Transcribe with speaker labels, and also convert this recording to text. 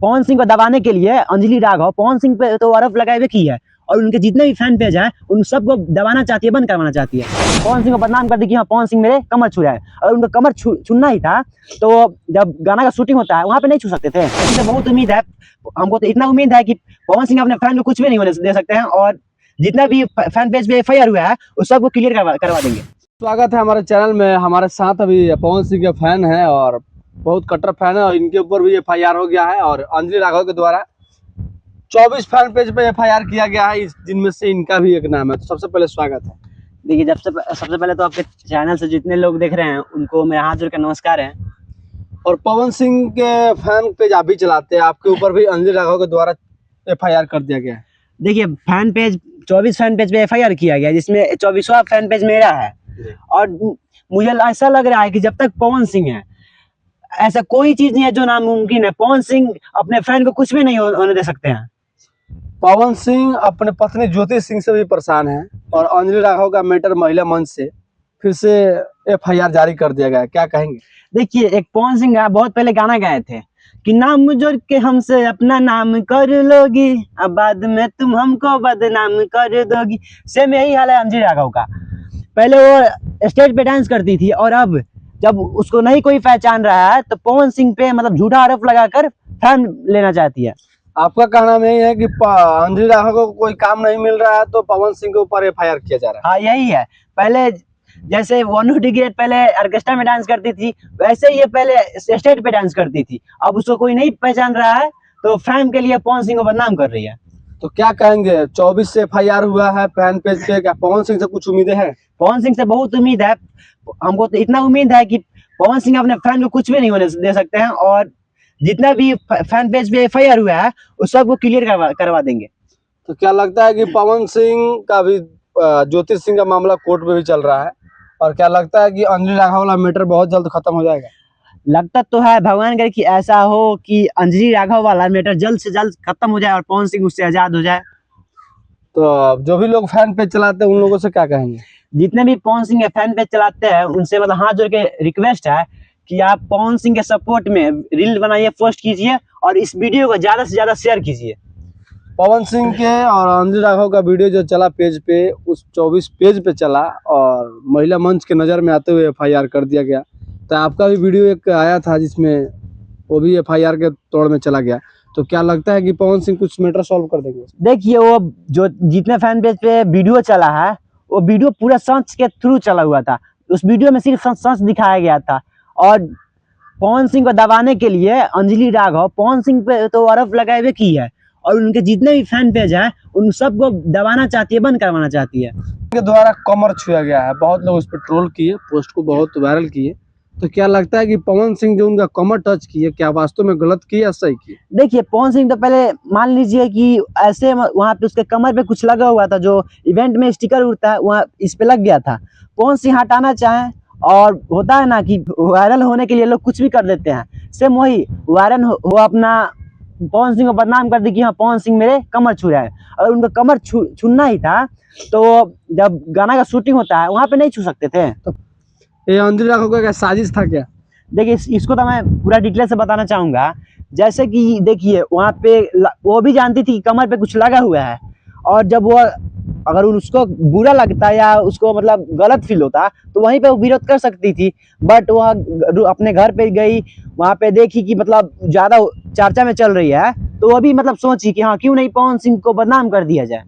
Speaker 1: पवन सिंह को दबाने के लिए अंजलि राघव पवन सिंह पे तो आरोप लगाए हुए की है और उनके जितने भी फैन पेज हैं उन सबको दबाना चाहती है, बंद करवाना चाहती है। पवन सिंह को बदनाम कर दी कि हाँ पवन सिंह मेरे कमर छू रहा है, और उनका कमर छूना ही था तो जब गाना का शूटिंग होता है वहां पे नहीं छू सकते थे। इससे बहुत उम्मीद है, हमको तो इतना उम्मीद है कि पवन सिंह अपने फैन को कुछ भी नहीं होने दे सकते हैं और जितना भी फैन पेज पे FIR हुआ है उस सबको क्लियर करवा देंगे।
Speaker 2: स्वागत है हमारे चैनल में। हमारे साथ अभी पवन सिंह के फैन है और बहुत कट्टर फैन है और इनके ऊपर भी FIR हो गया है और अंजलि राघव के द्वारा 24 फैन पेज पे FIR किया गया है, जिनमें से इनका भी एक नाम है। तो सबसे पहले स्वागत है।
Speaker 1: देखिए सबसे पहले तो आपके चैनल से जितने लोग देख रहे हैं उनको मेरा हाथ जोड़ कर नमस्कार है।
Speaker 2: और पवन सिंह के फैन पेज आप भी चलाते हैं, आपके ऊपर भी अंजलि राघव के द्वारा FIR कर दिया गया है।
Speaker 1: देखिए फैन पेज 24 फैन पेज पे FIR किया गया जिसमें 24वां फैन पेज मेरा है और मुझे ऐसा लग रहा है कि जब तक पवन सिंह है ऐसा कोई चीज नहीं है जो नामुमकिन है। पवन सिंह अपने फैन को कुछ भी नहीं होने दे सकते हैं।
Speaker 2: पवन सिंह अपने पत्नी ज्योति सिंह से भी परेशान है और अंजलि राघव का मैटर महिला मंच से फिर से FIR जारी कर दिया गया है, क्या कहेंगे?
Speaker 1: देखिए एक पवन सिंह बहुत पहले गाना गाए थे कि नाम जोड़ के हमसे अपना नाम कर लोगी, अब बाद में तुम हमको बदनाम कर दोगी। सेम यही हाल है अंजलि राघव का। पहले वो स्टेज पे डांस करती थी और अब जब उसको नहीं कोई पहचान रहा है तो पवन सिंह पे मतलब झूठा आरोप लगाकर फैन लेना चाहती है।
Speaker 2: आपका कहना यही है कि अंजलि राघव को कोई काम नहीं मिल रहा है तो पवन सिंह के ऊपर FIR किया जा रहा है।
Speaker 1: हाँ यही है। पहले जैसे वनु डिग्रेड पहले ऑर्केस्ट्रा में डांस करती थी वैसे ये पहले स्टेज पे डांस करती थी, अब उसको कोई नहीं पहचान रहा है तो फैन के लिए पवन सिंह को बदनाम कर रही है।
Speaker 2: तो क्या कहेंगे, 24 से FIR हुआ है फैन पेज पे, क्या पवन सिंह से कुछ उम्मीदें हैं?
Speaker 1: पवन सिंह से बहुत उम्मीद है, हमको तो इतना उम्मीद है कि पवन सिंह अपने फैन को कुछ भी नहीं होने दे सकते हैं और जितना भी फैन पेज पे FIR हुआ है उस सबको क्लियर करवा देंगे।
Speaker 2: तो क्या लगता है कि पवन सिंह का भी ज्योति सिंह का मामला कोर्ट में भी चल रहा है और क्या लगता है कि अंजलि राघव वाला मैटर बहुत जल्द खत्म हो जाएगा?
Speaker 1: लगता तो है, भगवान करे कि ऐसा हो कि अंजलि राघव वाला मैटर जल्द से जल्द खत्म हो जाए और पवन सिंह उससे आजाद हो जाए।
Speaker 2: तो जो भी लोग फैन पेज चलाते हैं उन लोगों से क्या कहेंगे?
Speaker 1: जितने भी पवन सिंह के फैन पेज चलाते हैं उनसे मतलब हाथ जोड़ के रिक्वेस्ट है कि आप पवन सिंह के सपोर्ट में रील बनाइए, पोस्ट कीजिए और इस वीडियो को ज्यादा से ज्यादा शेयर कीजिए।
Speaker 2: पवन सिंह के और अंजलि राघव का वीडियो जो चला पेज पे उस 24 पेज पे चला और महिला मंच के नज़र में आते हुए FIR कर दिया गया। तो आपका भी वीडियो एक आया था जिसमें वो भी FIR के तौड़ में चला गया। तो क्या लगता है कि पवन सिंह कुछ मैटर सॉल्व कर देंगे?
Speaker 1: देखिए वो जो जितने फैन पेज पे वीडियो चला है वो वीडियो पूरा सच के थ्रू चला हुआ था, उस वीडियो में सिर्फ सच दिखाया गया था और पवन सिंह को दबाने के लिए अंजलि राघव पवन सिंह पे तो आरोप लगाए हुए की है और उनके जितने भी फैन पेज हैं उन सबको दबाना चाहती है, बंद करवाना चाहती है।
Speaker 2: के द्वारा कमर छुआ गया है, बहुत लोग उस पर ट्रोल किए, पोस्ट को बहुत वायरल किए। तो क्या लगता है कि पवन सिंह जो उनका कमर टच किए क्या वास्तव में गलत किए या सही किए?
Speaker 1: देखिए पवन सिंह तो पहले मान लीजिए कि ऐसे वहां पे उसके कमर पे कुछ लगा हुआ था, जो इवेंट में स्टिकर उड़ता है वहाँ इस पे लग गया था। पवन सिंह हटाना चाहे और होता है ना कि वायरल होने के लिए लोग कुछ भी कर देते हैं, सेम वही वायरल हो अपना पवन सिंह को बदनाम कर दी कि हाँ पवन सिंह मेरे कमर छू रहा है, और उनका कमर छूना ही था तो जब गाना का शूटिंग होता है वहां पे नहीं छू सकते थे। तो
Speaker 2: ये अंजलि राघव का क्या साजिश था क्या?
Speaker 1: देखिए इसको तो मैं पूरा डिटेल से बताना चाहूंगा। जैसे कि देखिए वहां पे वो भी जानती थी कि कमर पे कुछ लगा हुआ है और जब वो अगर उसको बुरा लगता या उसको मतलब गलत फील होता तो वहीं पे वो विरोध कर सकती थी, बट वह अपने घर पे गई, वहां पे देखी कि मतलब ज्यादा चर्चा में चल रही है तो वो भी मतलब सोची कि हाँ क्यों नहीं पवन सिंह को बदनाम कर दिया जाए।